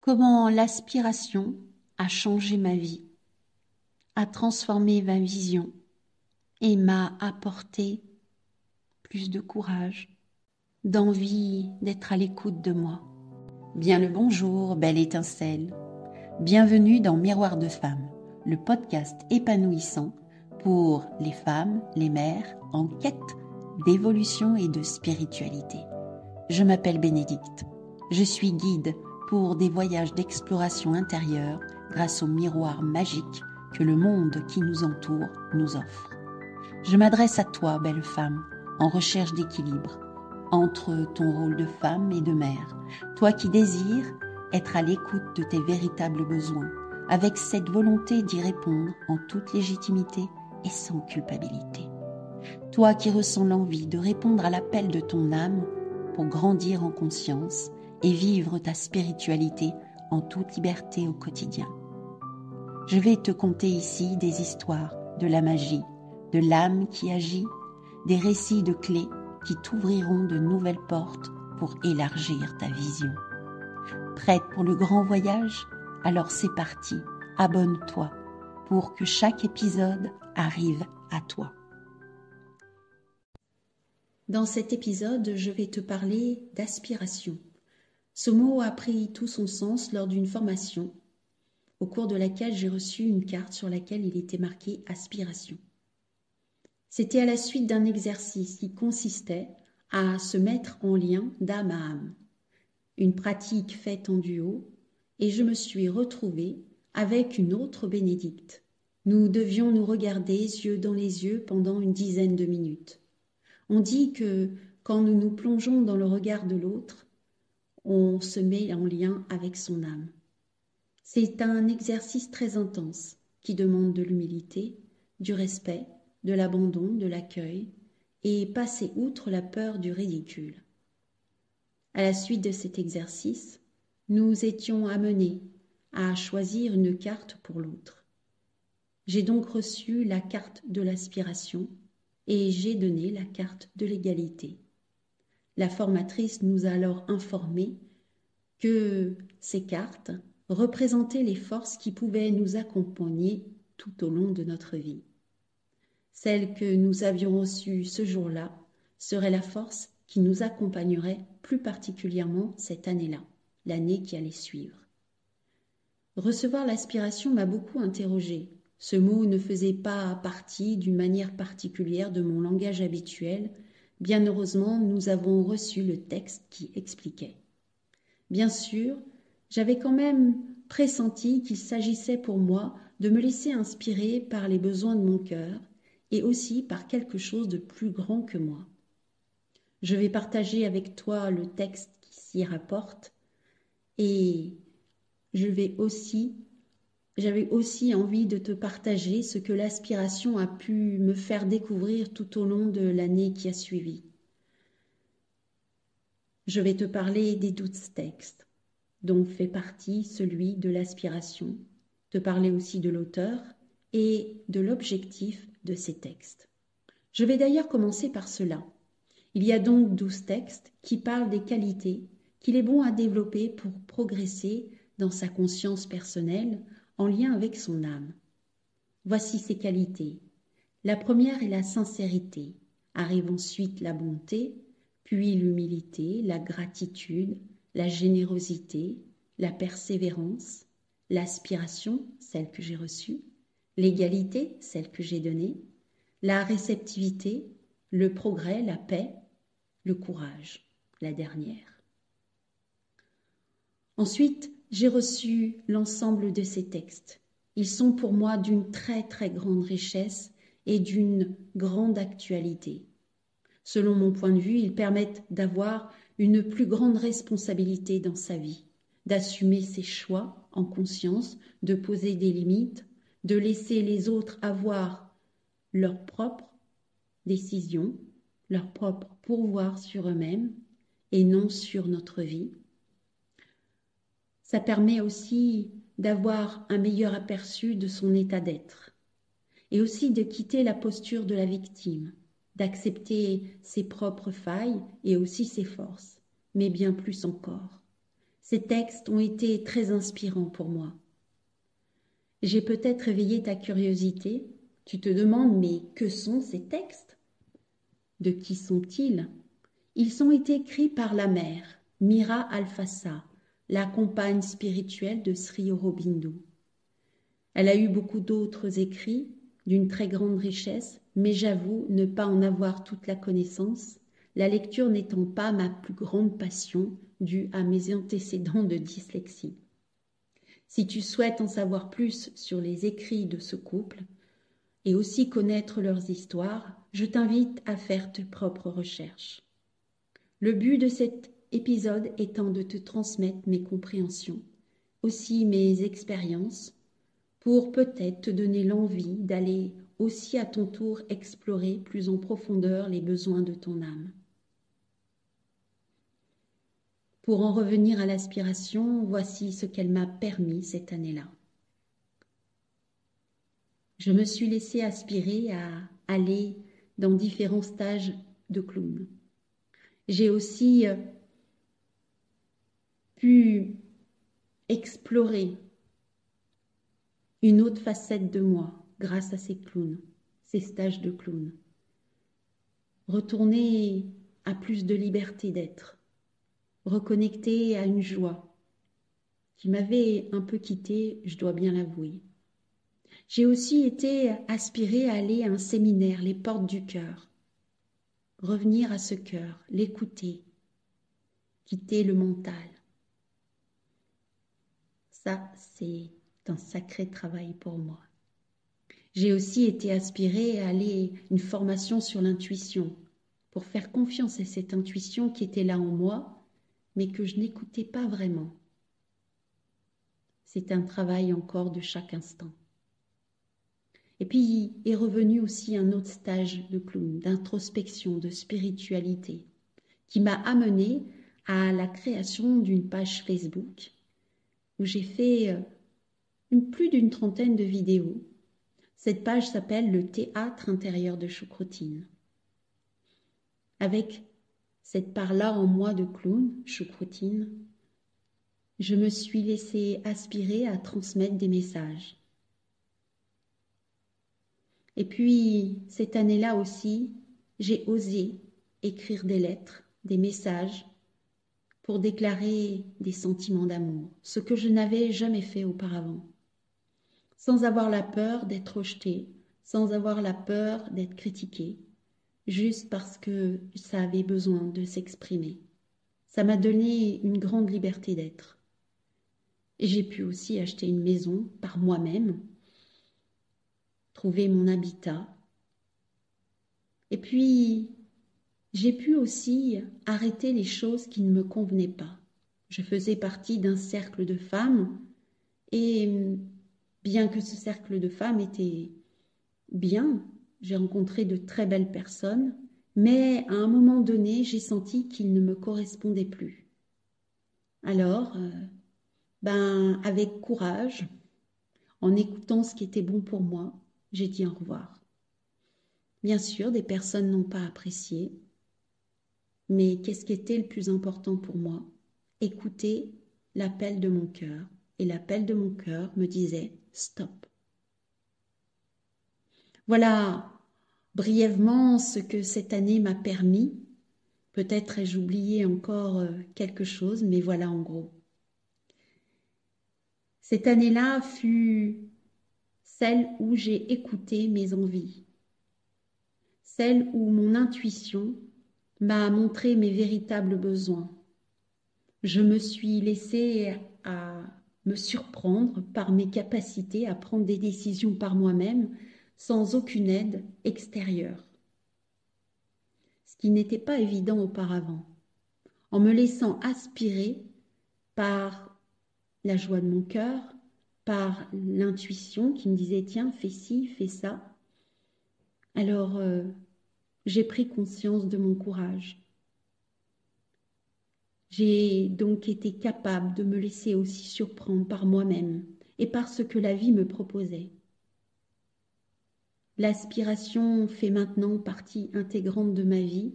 Comment l'aspiration a changé ma vie, a transformé ma vision et m'a apporté plus de courage, d'envie d'être à l'écoute de moi. Bien le bonjour, belle étincelle. Bienvenue dans Miroir de Femmes, le podcast épanouissant pour les femmes, les mères en quête d'évolution et de spiritualité. Je m'appelle Bénédicte. Je suis guide pour des voyages d'exploration intérieure grâce au miroir magique que le monde qui nous entoure nous offre. Je m'adresse à toi, belle femme, en recherche d'équilibre entre ton rôle de femme et de mère, toi qui désires être à l'écoute de tes véritables besoins, avec cette volonté d'y répondre en toute légitimité et sans culpabilité. Toi qui ressens l'envie de répondre à l'appel de ton âme pour grandir en conscience et vivre ta spiritualité en toute liberté au quotidien. Je vais te conter ici des histoires de la magie, de l'âme qui agit, des récits de clés qui t'ouvriront de nouvelles portes pour élargir ta vision. Prête pour le grand voyage? Alors c'est parti, abonne-toi pour que chaque épisode arrive à toi. Dans cet épisode, je vais te parler d'aspiration. Ce mot a pris tout son sens lors d'une formation, au cours de laquelle j'ai reçu une carte sur laquelle il était marqué « Aspiration ». C'était à la suite d'un exercice qui consistait à se mettre en lien d'âme à âme, une pratique faite en duo, et je me suis retrouvée avec une autre Bénédicte. Nous devions nous regarder yeux dans les yeux pendant une dizaine de minutes. On dit que quand nous nous plongeons dans le regard de l'autre, on se met en lien avec son âme. C'est un exercice très intense qui demande de l'humilité, du respect, de l'abandon, de l'accueil et passer outre la peur du ridicule. À la suite de cet exercice, nous étions amenés à choisir une carte pour l'autre. J'ai donc reçu la carte de l'aspiration et j'ai donné la carte de l'égalité. La formatrice nous a alors informé que ces cartes représentaient les forces qui pouvaient nous accompagner tout au long de notre vie. Celle que nous avions reçue ce jour-là serait la force qui nous accompagnerait plus particulièrement cette année-là, l'année qui allait suivre. Recevoir l'aspiration m'a beaucoup interrogée. Ce mot ne faisait pas partie d'une manière particulière de mon langage habituel. Bien heureusement, nous avons reçu le texte qui expliquait. Bien sûr, j'avais quand même pressenti qu'il s'agissait pour moi de me laisser inspirer par les besoins de mon cœur et aussi par quelque chose de plus grand que moi. Je vais partager avec toi le texte qui s'y rapporte et j'avais aussi envie de te partager ce que l'aspiration a pu me faire découvrir tout au long de l'année qui a suivi. Je vais te parler des 12 textes, dont fait partie celui de l'aspiration, te parler aussi de l'auteur et de l'objectif de ces textes. Je vais d'ailleurs commencer par cela. Il y a donc 12 textes qui parlent des qualités qu'il est bon à développer pour progresser dans sa conscience personnelle en lien avec son âme. Voici ces qualités. La première est la sincérité. Arrive ensuite la bonté, puis l'humilité, la gratitude, la générosité, la persévérance, l'aspiration, celle que j'ai reçue, l'égalité, celle que j'ai donnée, la réceptivité, le progrès, la paix, le courage, la dernière. Ensuite, j'ai reçu l'ensemble de ces textes. Ils sont pour moi d'une très très grande richesse et d'une grande actualité. Selon mon point de vue, ils permettent d'avoir une plus grande responsabilité dans sa vie, d'assumer ses choix en conscience, de poser des limites, de laisser les autres avoir leurs propres décisions, leur propre pouvoir sur eux-mêmes et non sur notre vie. Ça permet aussi d'avoir un meilleur aperçu de son état d'être et aussi de quitter la posture de la victime, d'accepter ses propres failles et aussi ses forces, mais bien plus encore. Ces textes ont été très inspirants pour moi. J'ai peut-être éveillé ta curiosité. Tu te demandes, mais que sont ces textes? De qui sont-ils? Ils ont été écrits par la mère, Mira Alfassa, la compagne spirituelle de Sri Aurobindo. Elle a eu beaucoup d'autres écrits d'une très grande richesse, mais j'avoue ne pas en avoir toute la connaissance, la lecture n'étant pas ma plus grande passion due à mes antécédents de dyslexie. Si tu souhaites en savoir plus sur les écrits de ce couple et aussi connaître leurs histoires, je t'invite à faire tes propres recherches. Le but de cet épisode étant de te transmettre mes compréhensions, aussi mes expériences, pour peut-être te donner l'envie d'aller aussi à ton tour explorer plus en profondeur les besoins de ton âme. Pour en revenir à l'aspiration, voici ce qu'elle m'a permis cette année-là. Je me suis laissée aspirer à aller dans différents stages de clown. J'ai aussi pu explorer une autre facette de moi grâce à ces clowns, ces stages de clown. Retourner à plus de liberté d'être, reconnecter à une joie qui m'avait un peu quittée, je dois bien l'avouer. J'ai aussi été aspirée à aller à un séminaire, les portes du cœur. Revenir à ce cœur, l'écouter, quitter le mental. Ça, c'est un sacré travail pour moi. J'ai aussi été aspirée à aller à une formation sur l'intuition, pour faire confiance à cette intuition qui était là en moi, mais que je n'écoutais pas vraiment. C'est un travail encore de chaque instant. Et puis est revenu aussi un autre stage de clown, d'introspection, de spiritualité, qui m'a amené à la création d'une page Facebook où j'ai fait plus d'une trentaine de vidéos. Cette page s'appelle le théâtre intérieur de Choucroutine. Avec cette part-là en moi de clown, Choucroutine, je me suis laissée aspirer à transmettre des messages. Et puis, cette année-là aussi, j'ai osé écrire des lettres, des messages, pour déclarer des sentiments d'amour, ce que je n'avais jamais fait auparavant. Sans avoir la peur d'être rejetée, sans avoir la peur d'être critiquée, juste parce que ça avait besoin de s'exprimer. Ça m'a donné une grande liberté d'être. Et j'ai pu aussi acheter une maison par moi-même, trouver mon habitat. Et puis, j'ai pu aussi arrêter les choses qui ne me convenaient pas. Je faisais partie d'un cercle de femmes et bien que ce cercle de femmes était bien, j'ai rencontré de très belles personnes, mais à un moment donné, j'ai senti qu'ils ne me correspondaient plus. Alors, avec courage, en écoutant ce qui était bon pour moi, j'ai dit au revoir. Bien sûr, des personnes n'ont pas apprécié, mais qu'est-ce qui était le plus important pour moi? Écouter l'appel de mon cœur. Et l'appel de mon cœur me disait « stop ». Voilà brièvement ce que cette année m'a permis. Peut-être ai-je oublié encore quelque chose, mais voilà en gros. Cette année-là fut celle où j'ai écouté mes envies, celle où mon intuition m'a montré mes véritables besoins. Je me suis laissée à me surprendre par mes capacités à prendre des décisions par moi-même sans aucune aide extérieure. Ce qui n'était pas évident auparavant. En me laissant aspirer par la joie de mon cœur, par l'intuition qui me disait « tiens, fais ci, fais ça ». Alors, j'ai pris conscience de mon courage. J'ai donc été capable de me laisser aussi surprendre par moi-même et par ce que la vie me proposait. L'aspiration fait maintenant partie intégrante de ma vie.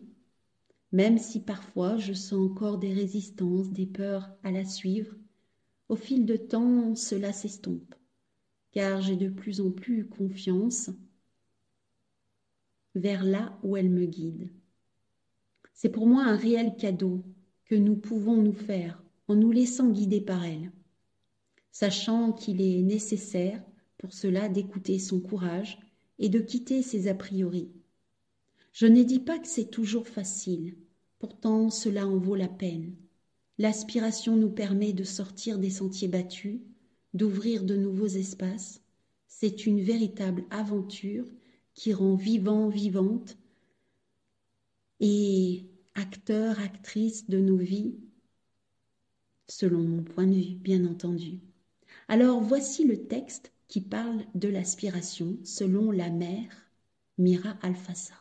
même si parfois je sens encore des résistances, des peurs à la suivre. Au fil de temps, cela s'estompe, car j'ai de plus en plus confiance vers là où elle me guide. C'est pour moi un réel cadeau que nous pouvons nous faire en nous laissant guider par elle, sachant qu'il est nécessaire pour cela d'écouter son courage et de quitter ses a priori. Je ne dis pas que c'est toujours facile, pourtant cela en vaut la peine. L'aspiration nous permet de sortir des sentiers battus, d'ouvrir de nouveaux espaces. C'est une véritable aventure qui rend vivant, vivante et acteur, actrice de nos vies, selon mon point de vue, bien entendu. Alors voici le texte qui parle de l'aspiration selon la mère Mira Alfassa.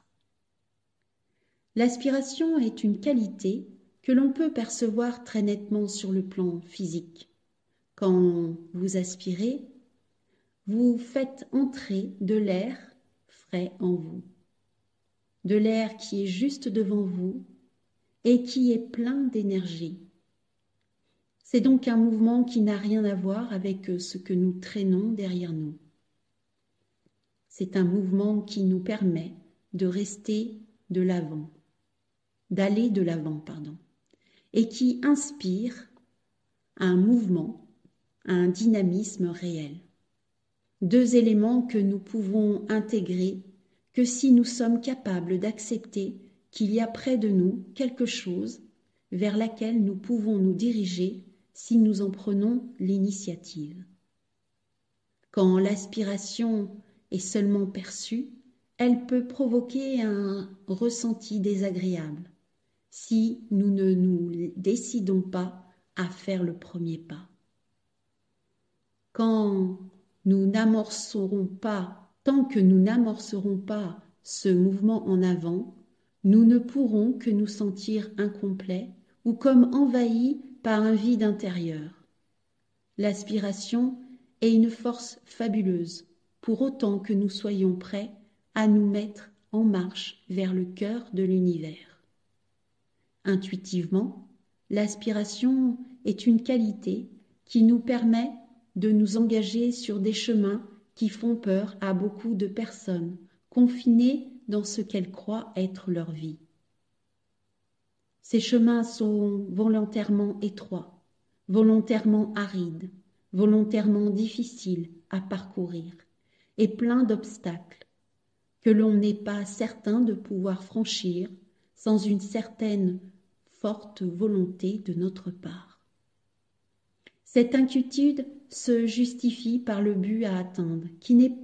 L'aspiration est une qualité que l'on peut percevoir très nettement sur le plan physique. Quand vous aspirez, vous faites entrer de l'air frais en vous, de l'air qui est juste devant vous et qui est plein d'énergie. C'est donc un mouvement qui n'a rien à voir avec ce que nous traînons derrière nous. C'est un mouvement qui nous permet de rester de l'avant, d'aller de l'avant, et qui inspire un mouvement, un dynamisme réel. Deux éléments que nous pouvons intégrer que si nous sommes capables d'accepter qu'il y a près de nous quelque chose vers laquelle nous pouvons nous diriger si nous en prenons l'initiative. Quand l'aspiration est seulement perçue, elle peut provoquer un ressenti désagréable si nous ne nous décidons pas à faire le premier pas. Tant que nous n'amorcerons pas ce mouvement en avant, nous ne pourrons que nous sentir incomplets ou comme envahis par un vide intérieur. L'aspiration est une force fabuleuse, pour autant que nous soyons prêts à nous mettre en marche vers le cœur de l'univers. Intuitivement, l'aspiration est une qualité qui nous permet de nous engager sur des chemins qui font peur à beaucoup de personnes, confinées dans ce qu'elles croient être leur vie. Ces chemins sont volontairement étroits, volontairement arides, volontairement difficiles à parcourir et pleins d'obstacles que l'on n'est pas certain de pouvoir franchir sans une certaine forte volonté de notre part. Cette inquiétude se justifie par le but à atteindre, qui n'est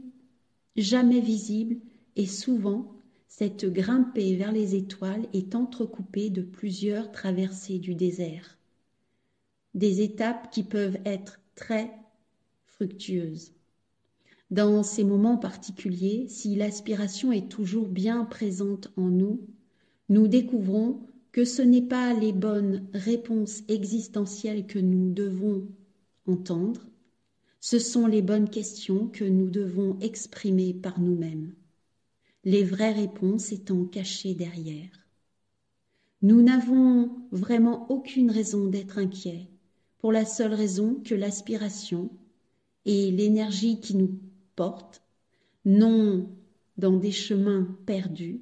jamais visible et souvent cette grimpée vers les étoiles est entrecoupée de plusieurs traversées du désert. Des étapes qui peuvent être très fructueuses. Dans ces moments particuliers, si l'aspiration est toujours bien présente en nous, nous découvrons que ce n'est pas les bonnes réponses existentielles que nous devons entendre, ce sont les bonnes questions que nous devons exprimer par nous-mêmes, les vraies réponses étant cachées derrière. Nous n'avons vraiment aucune raison d'être inquiets, pour la seule raison que l'aspiration et l'énergie qui nous porte, non dans des chemins perdus,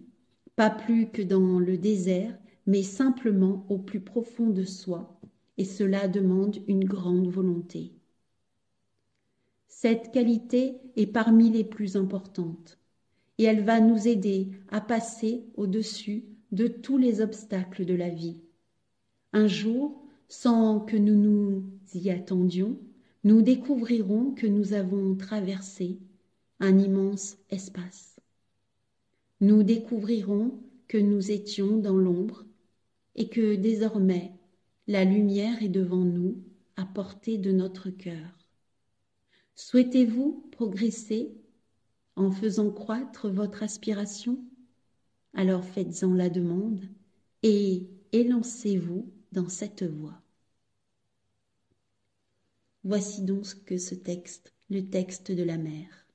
pas plus que dans le désert, mais simplement au plus profond de soi, et cela demande une grande volonté. Cette qualité est parmi les plus importantes, et elle va nous aider à passer au-dessus de tous les obstacles de la vie. Un jour, sans que nous nous y attendions, nous découvrirons que nous avons traversé un immense espace. Nous découvrirons que nous étions dans l'ombre et que désormais la lumière est devant nous à portée de notre cœur. Souhaitez-vous progresser en faisant croître votre aspiration? Alors faites-en la demande et élancez-vous dans cette voie. Voici donc ce texte, le texte de la mère.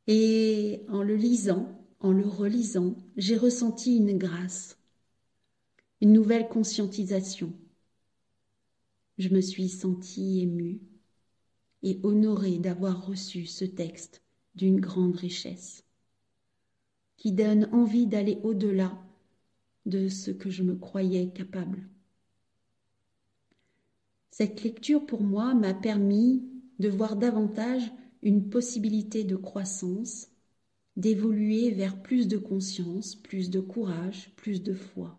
Et en le lisant, en le relisant, j'ai ressenti une grâce une nouvelle conscientisation. Je me suis sentie émue et honorée d'avoir reçu ce texte d'une grande richesse, qui donne envie d'aller au-delà de ce que je me croyais capable. Cette lecture pour moi m'a permis de voir davantage une possibilité de croissance, d'évoluer vers plus de conscience, plus de courage, plus de foi.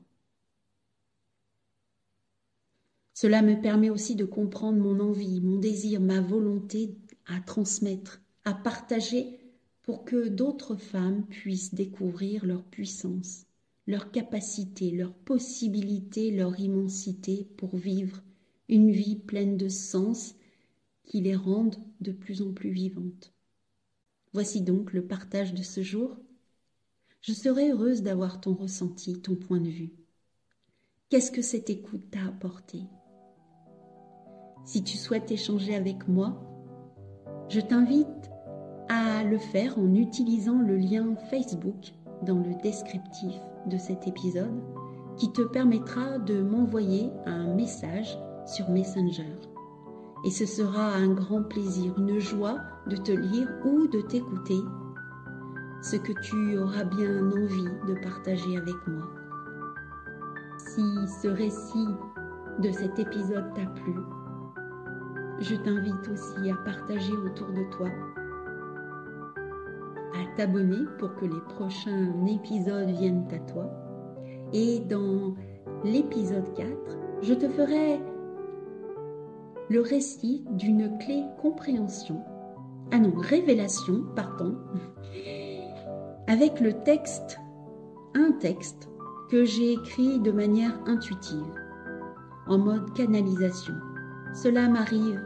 Cela me permet aussi de comprendre mon envie, mon désir, ma volonté à transmettre, à partager pour que d'autres femmes puissent découvrir leur puissance, leur capacité, leur possibilité, leur immensité pour vivre une vie pleine de sens qui les rende de plus en plus vivantes. Voici donc le partage de ce jour. Je serais heureuse d'avoir ton ressenti, ton point de vue. Qu'est-ce que cette écoute t'a apporté ? Si tu souhaites échanger avec moi, je t'invite à le faire en utilisant le lien Facebook dans le descriptif de cet épisode qui te permettra de m'envoyer un message sur Messenger. Et ce sera un grand plaisir, une joie de te lire ou de t'écouter, ce que tu auras bien envie de partager avec moi. Si ce récit de cet épisode t'a plu, je t'invite aussi à partager autour de toi, à t'abonner pour que les prochains épisodes viennent à toi. Et dans l'épisode 4, je te ferai le récit d'une clé révélation, avec un texte que j'ai écrit de manière intuitive, en mode canalisation. Cela m'arrive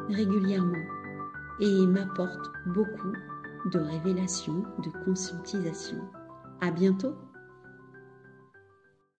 régulièrement et m'apporte beaucoup de révélation, de conscientisation. À bientôt!